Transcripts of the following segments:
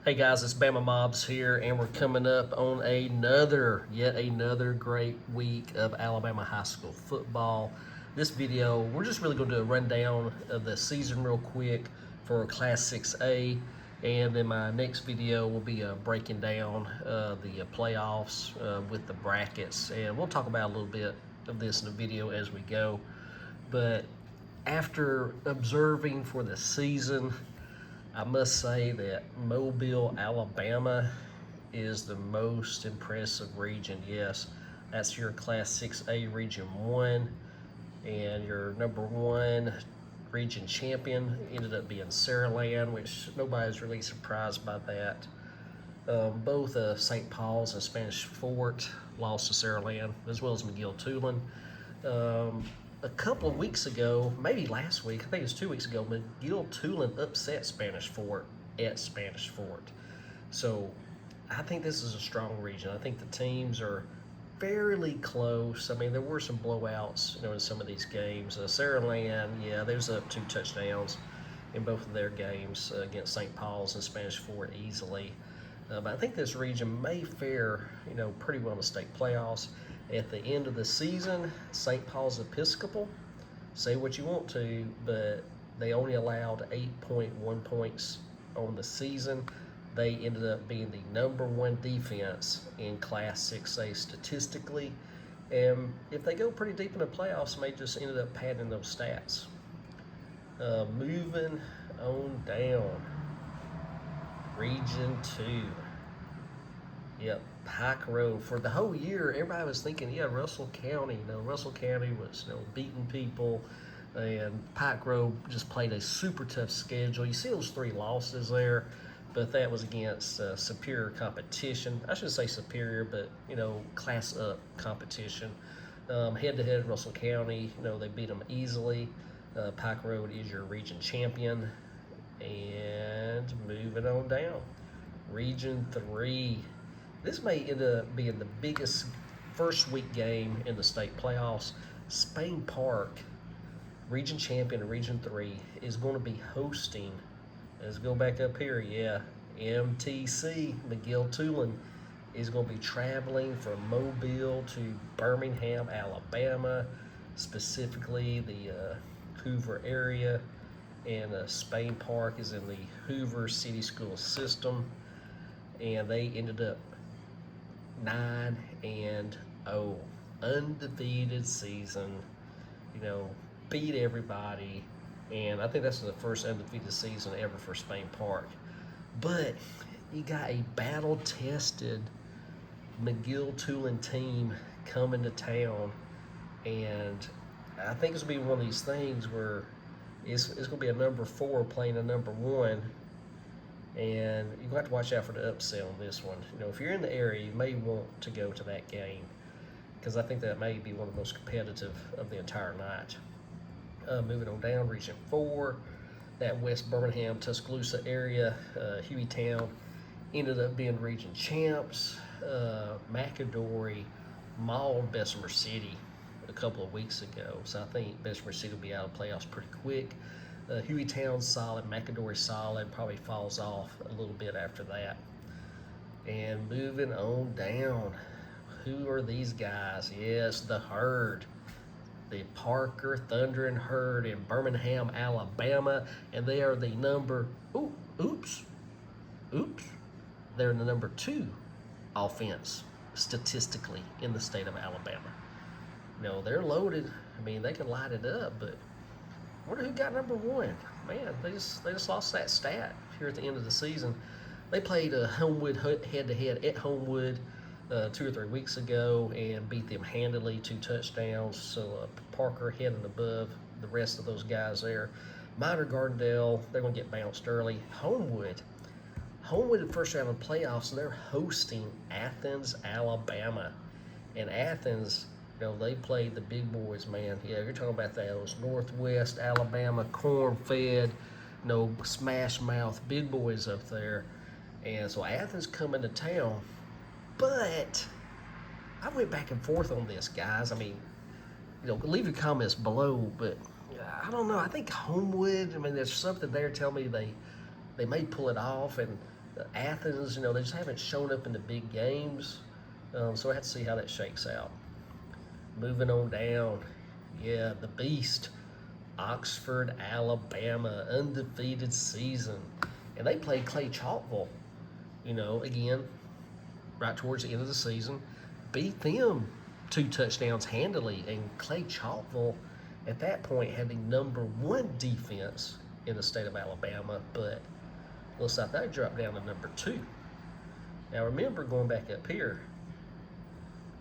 Hey guys, it's Bama Mobs here, and we're coming up on yet another great week of Alabama high school football. This video, we're just really going to do a rundown of the season real quick for Class 6A, and then my next video will be breaking down the playoffs with the brackets, and we'll talk about a little bit of this in the video as we go. But after observing for the season, I must say that Mobile, Alabama is the most impressive region. Yes, that's your Class 6A Region 1, and your number one region champion ended up being Saraland, which nobody's really surprised by that. Both St. Paul's and Spanish Fort lost to Saraland, as well as McGill-Toolen. A couple of weeks ago, maybe last week, I think it was 2 weeks ago, McGill-Toolen upset Spanish Fort at Spanish Fort. So I think this is a strong region. I think the teams are fairly close. I mean, there were some blowouts, in some of these games. Saraland, yeah, they was up 2 touchdowns in both of their games against St. Paul's and Spanish Fort easily. But I think this region may fare, pretty well in the state playoffs. At the end of the season, St. Paul's Episcopal, say what you want to, but they only allowed 8.1 points on the season. They ended up being the number one defense in Class 6A statistically. And if they go pretty deep in the playoffs, they just ended up padding those stats. Moving on down, Region 2. Yep, Pike Road. For the whole year, everybody was thinking, yeah, Russell County. Russell County was, beating people, and Pike Road just played a super tough schedule. You see those 3 losses there, but that was against superior competition. I should say superior, but, class up competition. Head-to-head, Russell County, they beat them easily. Pike Road is your region champion. And moving on down, Region 3. This may end up being the biggest first week game in the state playoffs. Spain Park, region champion of Region 3, is going to be hosting, let's go back up here, yeah, MTC, McGill-Toolen, is going to be traveling from Mobile to Birmingham, Alabama, specifically the Hoover area. And Spain Park is in the Hoover City School System, and they ended up 9-0, undefeated season, beat everybody, and I think that's the first undefeated season ever for Spain Park. But you got a battle-tested McGill-Toolen team coming to town, and I think it's going to be one of these things where it's going to be a number 4 playing a number 1, and you're going to have to watch out for the upset on this one. If you're in the area, you may want to go to that game, because I think that may be one of the most competitive of the entire night. Moving on down, Region 4, that West Birmingham, Tuscaloosa area, Hueytown ended up being region champs. McAdory mauled Bessemer City a couple of weeks ago, so I think Bessemer City will be out of playoffs pretty quick. Hueytown's solid, McAdory solid, probably falls off a little bit after that. And moving on down, who are these guys? Yes, the Herd, the Parker Thunder and Herd in Birmingham, Alabama, and they are the they're the number 2 offense statistically in the state of Alabama. They're loaded. I mean, they can light it up, but I wonder who got number 1. Man, they just lost that stat here at the end of the season. They played Homewood head-to-head at Homewood 2 or 3 weeks ago and beat them handily, 2 touchdowns. So Parker head and above the rest of those guys there. Minor Gardendale, they're going to get bounced early. Homewood in first round of playoffs, they're hosting Athens, Alabama. And Athens, they played the big boys, man. Yeah, you're talking about those Northwest Alabama corn-fed, smash mouth big boys up there. And so Athens coming to town. But I went back and forth on this, guys. I mean, leave your comments below, but I don't know. I think Homewood, there's something there telling me they may pull it off. And Athens, they just haven't shown up in the big games. So I have to see how that shakes out. Moving on down, yeah, the Beast, Oxford, Alabama, undefeated season. And they played Clay Chalkville, again, right towards the end of the season. Beat them 2 touchdowns handily. And Clay Chalkville, at that point, had the #1 defense in the state of Alabama, but looks like they dropped down to #2. Now remember, going back up here,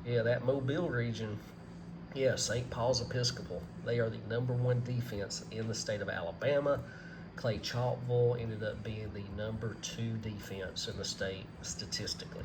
yeah, that Mobile region, yeah, St. Paul's Episcopal, they are the #1 defense in the state of Alabama. Clay Chalkville ended up being the #2 defense in the state statistically.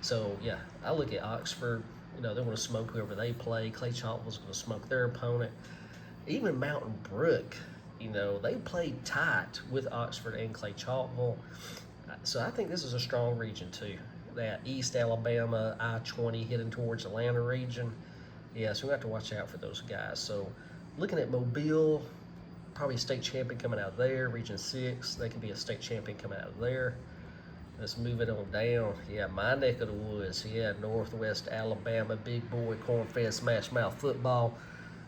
So, yeah, I look at Oxford, they're going to smoke whoever they play. Clay Chalkville's going to smoke their opponent. Even Mountain Brook, they played tight with Oxford and Clay Chalkville. So I think this is a strong region too. That East Alabama, I-20 heading towards Atlanta region. Yeah, so we have to watch out for those guys. So looking at Mobile, probably a state champion coming out of there. Region 6, they could be a state champion coming out of there. Let's move it on down. Yeah, my neck of the woods. Yeah, Northwest Alabama, big boy, corn-fed, smash-mouth football.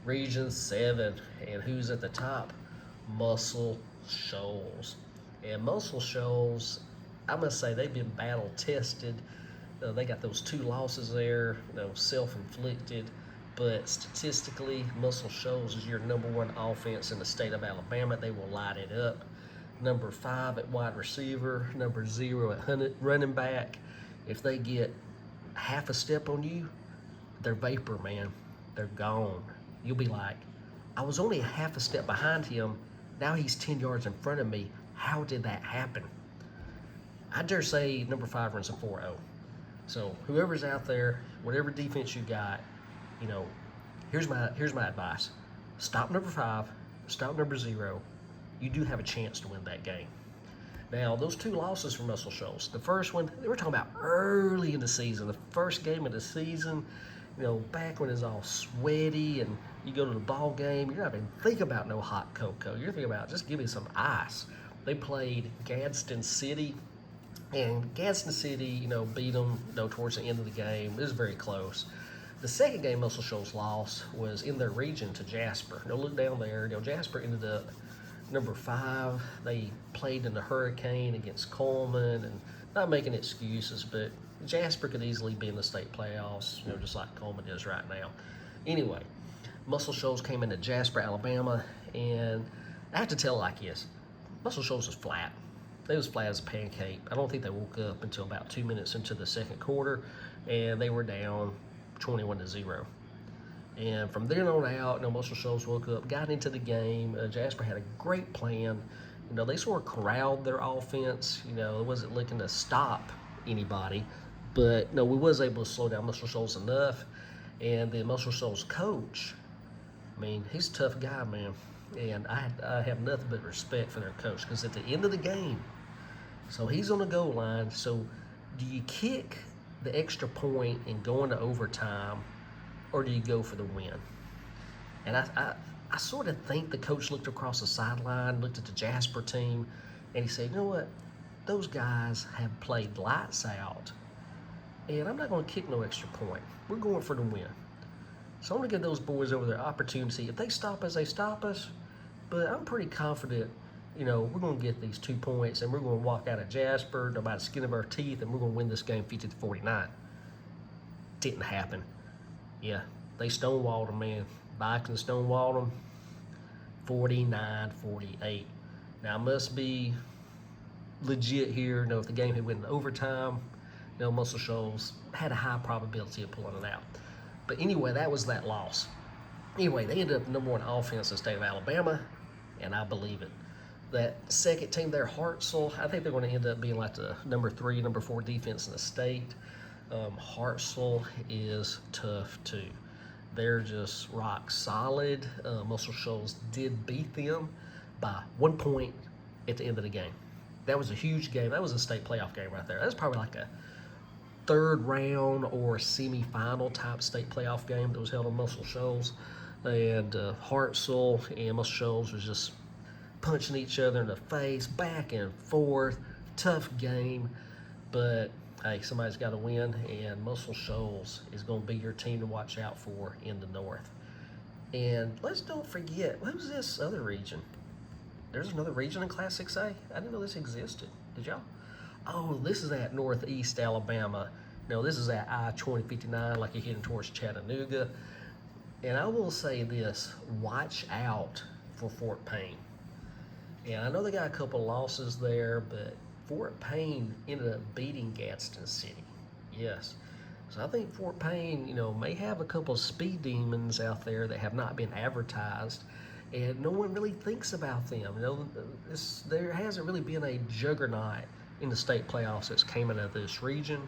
Region 7. And who's at the top? Muscle Shoals. And Muscle Shoals, I must say, they've been battle-tested. They got those 2 losses there, self-inflicted. But statistically, Muscle Shoals is your #1 offense in the state of Alabama. They will light it up. #5 at wide receiver, #0 at running back. If they get half a step on you, they're vapor, man. They're gone. You'll be like, I was only a half a step behind him. Now he's 10 yards in front of me. How did that happen? I dare say #5 runs a 4.0. So whoever's out there, whatever defense you got, here's my advice. Stop #5, stop #0. You do have a chance to win that game. Now, those 2 losses for Muscle Shoals. The first one, they were talking about early in the season, the first game of the season, back when it's all sweaty and you go to the ball game, you're not even thinking about no hot cocoa. You're thinking about just give me some ice. They played Gadsden City, and Gadsden City, beat them, towards the end of the game. It was very close. The second game Muscle Shoals lost was in their region to Jasper. Look down there. Jasper ended up #5. They played in the Hurricane against Coleman, and not making excuses, but Jasper could easily be in the state playoffs, just like Coleman is right now. Anyway, Muscle Shoals came into Jasper, Alabama, and I have to tell it like this. Muscle Shoals was flat. They was flat as a pancake. I don't think they woke up until about 2 minutes into the second quarter, and they were down 21-0. And from then on out, Muscle Shoals woke up, got into the game. Jasper had a great plan. They sort of corralled their offense. It wasn't looking to stop anybody, but we was able to slow down Muscle Shoals enough. And the Muscle Shoals coach, he's a tough guy, man. And I have nothing but respect for their coach, because at the end of the game, so he's on the goal line. So do you kick the extra point and go into overtime, or do you go for the win? And I sort of think the coach looked across the sideline, looked at the Jasper team, and he said, you know what? Those guys have played lights out, and I'm not going to kick no extra point. We're going for the win. So I'm going to give those boys over their opportunity. If they stop us, they stop us. But I'm pretty confident, we're going to get these 2 points, and we're going to walk out of Jasper by the skin of our teeth, and we're going to win this game 50-49. Didn't happen. Yeah, they stonewalled them, man. Vikings stonewalled them 49-48. Now, it must be legit here. If the game had went in overtime, Muscle Shoals had a high probability of pulling it out. But anyway, that was that loss. Anyway, they ended up #1 offense in the state of Alabama, and I believe it. That second team there, Hartselle, I think they're going to end up being like the #3, #4 defense in the state. Hartselle is tough too. They're just rock solid. Muscle Shoals did beat them by 1 point at the end of the game. That was a huge game. That was a state playoff game right there. That was probably like a 3rd round or semifinal type state playoff game that was held on Muscle Shoals. And Hartselle and Muscle Shoals was just punching each other in the face, back and forth, tough game, but hey, somebody's got to win, and Muscle Shoals is going to be your team to watch out for in the North. And let's don't forget, who's this other region? There's another region in Class 6A? I didn't know this existed. Did y'all? Oh, this is at Northeast Alabama. No, this is at I-2059, like you're heading towards Chattanooga. And I will say this, watch out for Fort Payne. And I know they got a couple losses there, but Fort Payne ended up beating Gadsden City. Yes. So I think Fort Payne, may have a couple of speed demons out there that have not been advertised, and no one really thinks about them. There hasn't really been a juggernaut in the state playoffs that's came out of this region.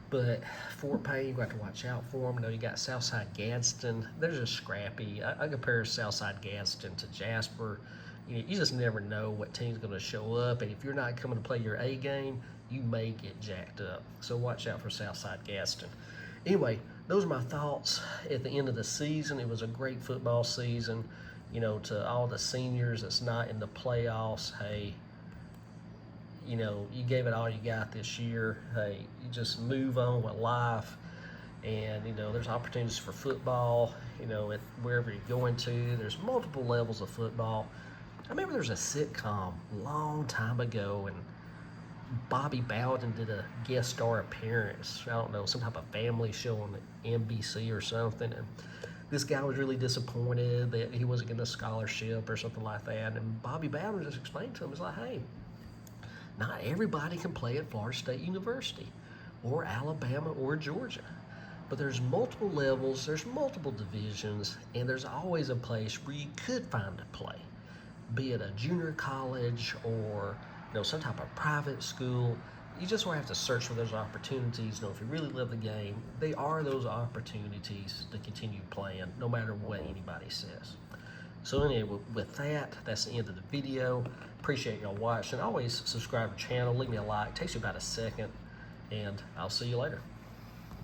But Fort Payne, you've got to watch out for them. You got Southside Gadsden. They're just scrappy. I compare Southside Gadsden to Jasper. You just never know what team's going to show up. And if you're not coming to play your A game, you may get jacked up. So watch out for Southside Gadsden. Anyway, those are my thoughts at the end of the season. It was a great football season. To all the seniors that's not in the playoffs, hey, you gave it all you got this year. Hey, you just move on with life. And, there's opportunities for football, at wherever you're going to. There's multiple levels of football. I remember there was a sitcom a long time ago, and Bobby Bowden did a guest star appearance. I don't know, some type of family show on NBC or something. And this guy was really disappointed that he wasn't getting a scholarship or something like that. And Bobby Bowden just explained to him, it's like, hey, not everybody can play at Florida State University or Alabama or Georgia. But there's multiple levels, there's multiple divisions, and there's always a place where you could find a play, be it a junior college or some type of private school. You just want to have to search for those opportunities. If you really love the game, they are those opportunities to continue playing no matter what anybody says. So anyway, with that, that's the end of the video. Appreciate y'all watching. Always subscribe to the channel, leave me a like. It takes you about a second, and I'll see you later.